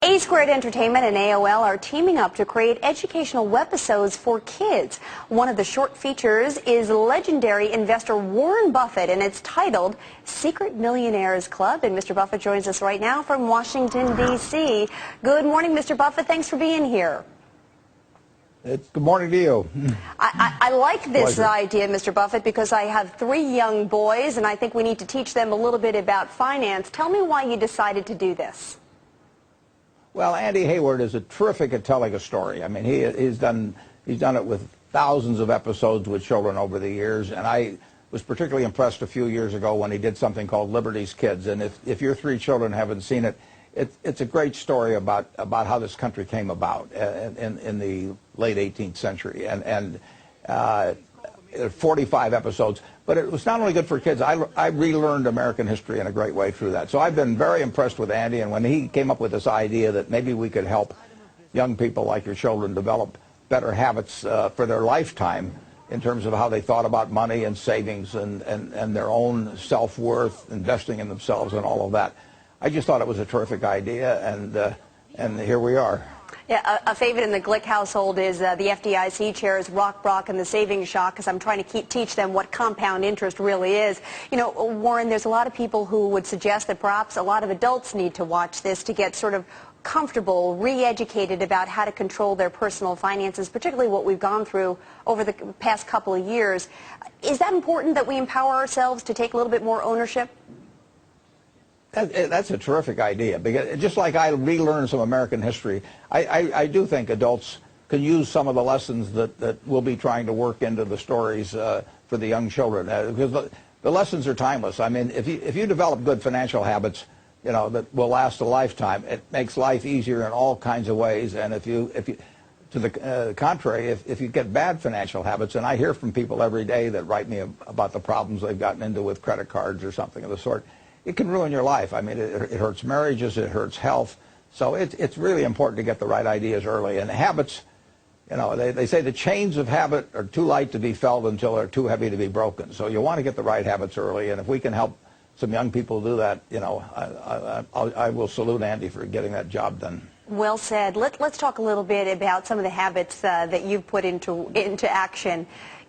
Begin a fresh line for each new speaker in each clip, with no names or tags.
A Squared Entertainment and AOL are teaming up to create educational webisodes for kids. One of the short features is legendary investor Warren Buffett, and it's titled Secret Millionaires Club. And Mr. Buffett joins us right now from Washington, D.C. Good morning, Mr. Buffett. Thanks for being here.
Good morning to you.
I like this
Pleasure.
idea, Mr. Buffett, because I have 3 young boys, and I think we need to teach them a little bit about finance. Tell me why you decided to do this.
Well, Andy Hayward is terrific at telling a story. I mean, he's done it with thousands of episodes with children over the years, and I was particularly impressed a few years ago when he did something called Liberty's Kids. And if your 3 children haven't seen it, it's a great story about how this country came about in the late 18th century, and 45 episodes. But it was not only good for kids. I relearned American history in a great way through that. So I've been very impressed with Andy, and when he came up with this idea that maybe we could help young people like your children develop better habits for their lifetime in terms of how they thought about money and savings and their own self-worth, investing in themselves and all of that, I just thought it was a terrific idea, and here we are.
Yeah, a favorite in the Glick household is the FDIC chairs, Rock, Brock, and the Savings Shock, because I'm trying to teach them what compound interest really is. You know, Warren, there's a lot of people who would suggest that perhaps a lot of adults need to watch this to get sort of comfortable, re-educated about how to control their personal finances, particularly what we've gone through over the past couple of years. Is that important that we empower ourselves to take a little bit more ownership?
That's a terrific idea, because just like I relearned some American history, I do think adults can use some of the lessons that we'll be trying to work into the stories for the young children, because the lessons are timeless. I mean, if you develop good financial habits, you know, that will last a lifetime, it makes life easier in all kinds of ways. And if you to the contrary, if you get bad financial habits, and I hear from people every day that write me about the problems they've gotten into with credit cards or something of the sort, it can ruin your life. I mean, it hurts marriages, it hurts health. So it's really important to get the right ideas early. And habits, you know, they say the chains of habit are too light to be felt until they're too heavy to be broken. So you want to get the right habits early. And if we can help some young people do that, you know, I will salute Andy for getting that job done.
Well said. Let's talk a little bit about some of the habits that you've put into action.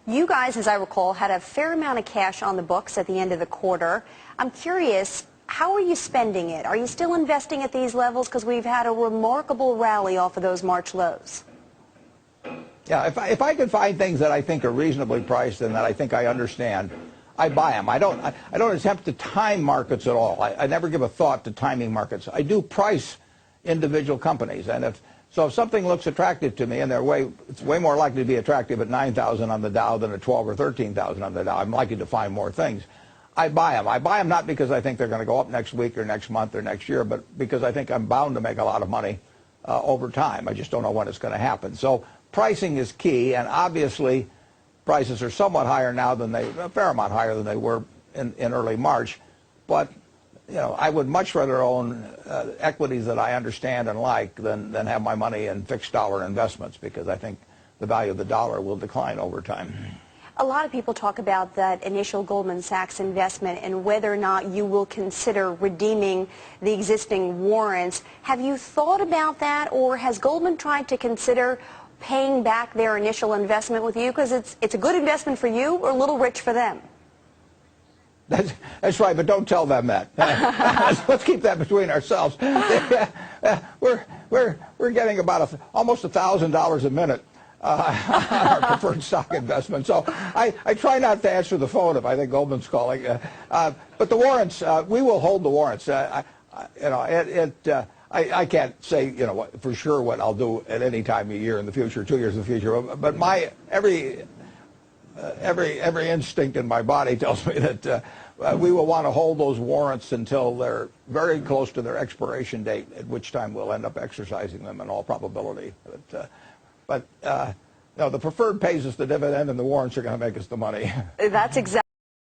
You guys, as I recall, had a fair amount of cash on the books at the end of the quarter. I'm curious, how are you spending it? Are you still investing at these levels? Because we've had a remarkable rally off of those March lows.
Yeah, if I can find things that I think are reasonably priced and that I think I understand, I buy them. I don't attempt to time markets at all. I never give a thought to timing markets. I do price individual companies, and if something looks attractive to me, and it's way more likely to be attractive at 9,000 on the Dow than at 12 or 13,000 on the Dow. I'm likely to find more things. I buy them. I buy them not because I think they're going to go up next week or next month or next year, but because I think I'm bound to make a lot of money over time. I just don't know when it's going to happen. So pricing is key, and obviously prices are somewhat higher now than a fair amount higher than they were in early March. But you know, I would much rather own equities that I understand and like than have my money in fixed dollar investments, because I think the value of the dollar will decline over time.
A lot of people talk about that initial Goldman Sachs investment and whether or not you will consider redeeming the existing warrants. Have you thought about that, or has Goldman tried to consider paying back their initial investment with you? Because it's a good investment for you or a little rich for them.
That's right, but don't tell them that. Let's keep that between ourselves. We're getting about almost $1,000 a minute on our preferred stock investment. So I try not to answer the phone if I think Goldman's calling. But the warrants, we will hold the warrants. I can't say, you know, for sure what I'll do at any time of year in the future, 2 years in the future. But every instinct in my body tells me that we will want to hold those warrants until they're very close to their expiration date, at which time we'll end up exercising them in all probability. But no, the preferred pays us the dividend, and the warrants are going to make us the money.
That's exactly